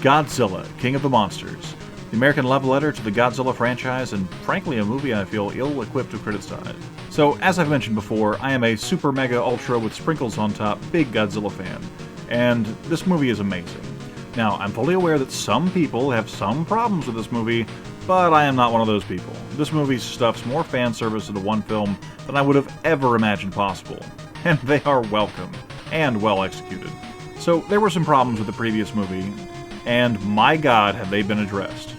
Godzilla, King of the Monsters, the American love letter to the Godzilla franchise, and frankly a movie I feel ill-equipped to criticize. So, as I've mentioned before, I am a super mega ultra with sprinkles on top big Godzilla fan, and this movie is amazing. Now, I'm fully aware that some people have some problems with this movie, but I am not one of those people. This movie stuffs more fan service into one film than I would have ever imagined possible, and they are welcome, and well executed. So, there were some problems with the previous movie, and my god have they been addressed.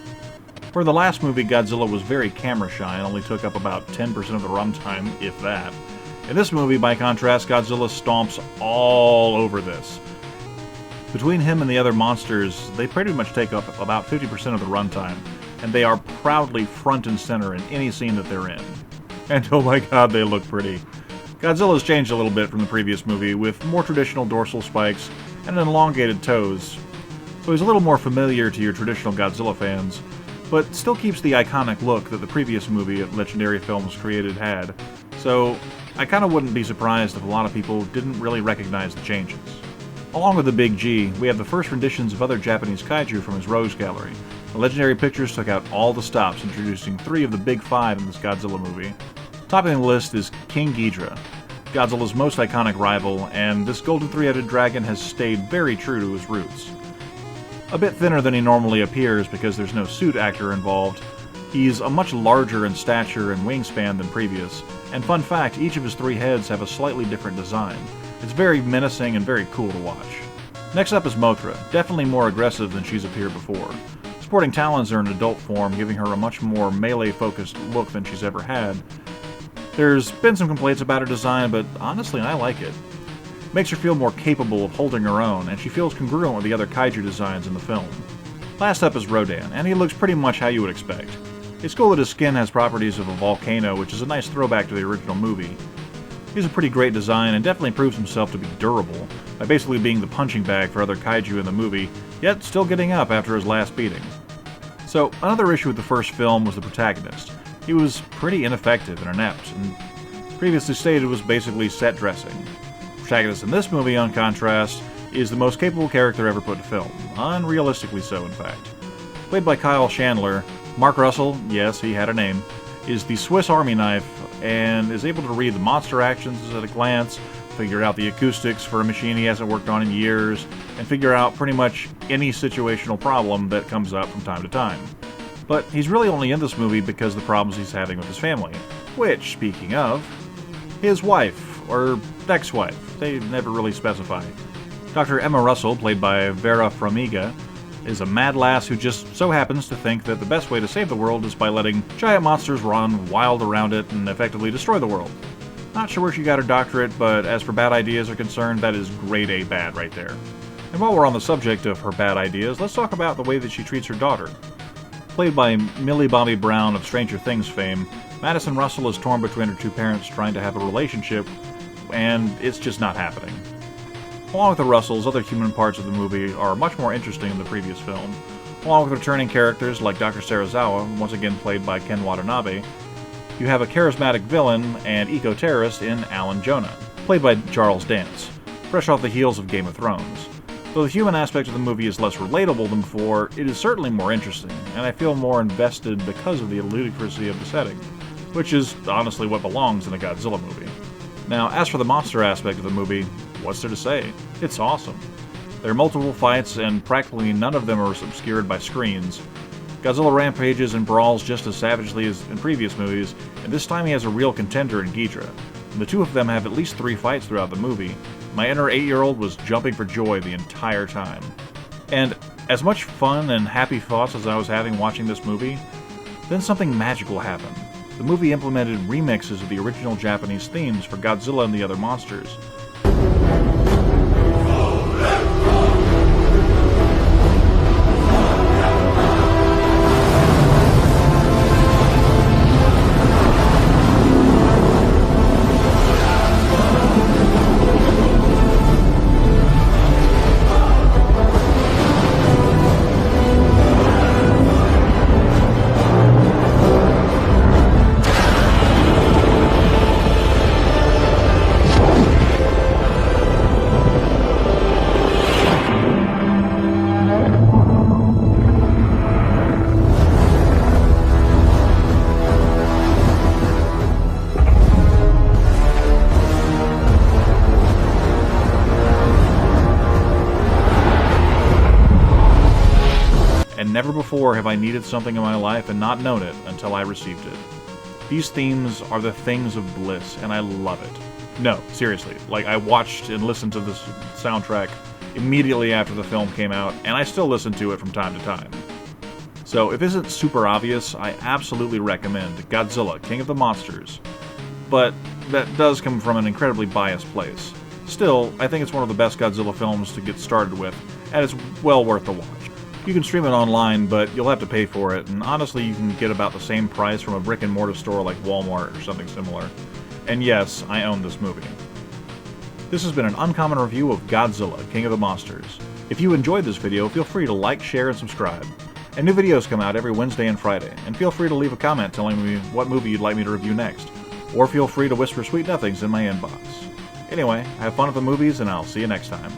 For the last movie, Godzilla was very camera shy and only took up about 10% of the runtime, if that. In this movie, by contrast, Godzilla stomps all over this. Between him and the other monsters, they pretty much take up about 50% of the runtime, and they are proudly front and center in any scene that they're in. And oh my god, they look pretty. Godzilla's changed a little bit from the previous movie, with more traditional dorsal spikes and elongated toes, so he's a little more familiar to your traditional Godzilla fans, but still keeps the iconic look that the previous movie at Legendary Films created had, so I kinda wouldn't be surprised if a lot of people didn't really recognize the changes. Along with the Big G, we have the first renditions of other Japanese kaiju from his Rose Gallery. The Legendary Pictures took out all the stops, introducing 3 of the big 5 in this Godzilla movie. Topping the list is King Ghidorah, Godzilla's most iconic rival, and this golden three-headed dragon has stayed very true to his roots. A bit thinner than he normally appears because there's no suit actor involved, he's a much larger in stature and wingspan than previous, and fun fact, each of his 3 heads have a slightly different design. It's very menacing and very cool to watch. Next up is Mothra, definitely more aggressive than she's appeared before. Sporting talons are in adult form, giving her a much more melee-focused look than she's ever had. There's been some complaints about her design, but honestly I like it. Makes her feel more capable of holding her own, and she feels congruent with the other kaiju designs in the film. Last up is Rodan, and he looks pretty much how you would expect. It's cool that his skin has properties of a volcano, which is a nice throwback to the original movie. He's a pretty great design and definitely proves himself to be durable, by basically being the punching bag for other kaiju in the movie, yet still getting up after his last beating. So, another issue with the first film was the protagonist. He was pretty ineffective and inept, and previously stated was basically set dressing. The protagonist in this movie, on contrast, is the most capable character ever put to film, unrealistically so in fact. Played by Kyle Chandler, Mark Russell, yes, he had a name, is the Swiss Army knife and is able to read the monster actions at a glance, figure out the acoustics for a machine he hasn't worked on in years, and figure out pretty much any situational problem that comes up from time to time. But he's really only in this movie because of the problems he's having with his family, which, speaking of, his wife, or ex-wife, they never really specify. Dr. Emma Russell, played by Vera Farmiga, is a mad lass who just so happens to think that the best way to save the world is by letting giant monsters run wild around it and effectively destroy the world. Not sure where she got her doctorate, but as for bad ideas are concerned, that is grade A bad right there. And while we're on the subject of her bad ideas, let's talk about the way that she treats her daughter. Played by Millie Bobby Brown of Stranger Things fame, Madison Russell is torn between her 2 parents trying to have a relationship, and it's just not happening. Along with the Russells, other human parts of the movie are much more interesting than the previous film. Along with returning characters like Dr. Serizawa, once again played by Ken Watanabe, you have a charismatic villain and eco-terrorist in Alan Jonah, played by Charles Dance, fresh off the heels of Game of Thrones. Though the human aspect of the movie is less relatable than before, it is certainly more interesting, and I feel more invested because of the ludicrousy of the setting, which is honestly what belongs in a Godzilla movie. Now, as for the monster aspect of the movie, what's there to say? It's awesome. There are multiple fights, and practically none of them are obscured by screens. Godzilla rampages and brawls just as savagely as in previous movies, and this time he has a real contender in Ghidorah. And the 2 of them have at least 3 fights throughout the movie. My inner 8-year-old was jumping for joy the entire time. And as much fun and happy thoughts as I was having watching this movie, then something magical happened. The movie implemented remixes of the original Japanese themes for Godzilla and the other monsters. Never before have I needed something in my life and not known it until I received it. These themes are the things of bliss, and I love it. No, seriously, like, I watched and listened to this soundtrack immediately after the film came out, and I still listen to it from time to time. So, if it isn't super obvious, I absolutely recommend Godzilla, King of the Monsters. But that does come from an incredibly biased place. Still, I think it's one of the best Godzilla films to get started with, and it's well worth the watch. You can stream it online, but you'll have to pay for it, and honestly you can get about the same price from a brick-and-mortar store like Walmart or something similar. And yes, I own this movie. This has been an Uncommon review of Godzilla, King of the Monsters. If you enjoyed this video, feel free to like, share, and subscribe. And new videos come out every Wednesday and Friday, and feel free to leave a comment telling me what movie you'd like me to review next. Or feel free to whisper sweet nothings in my inbox. Anyway, have fun at the movies, and I'll see you next time.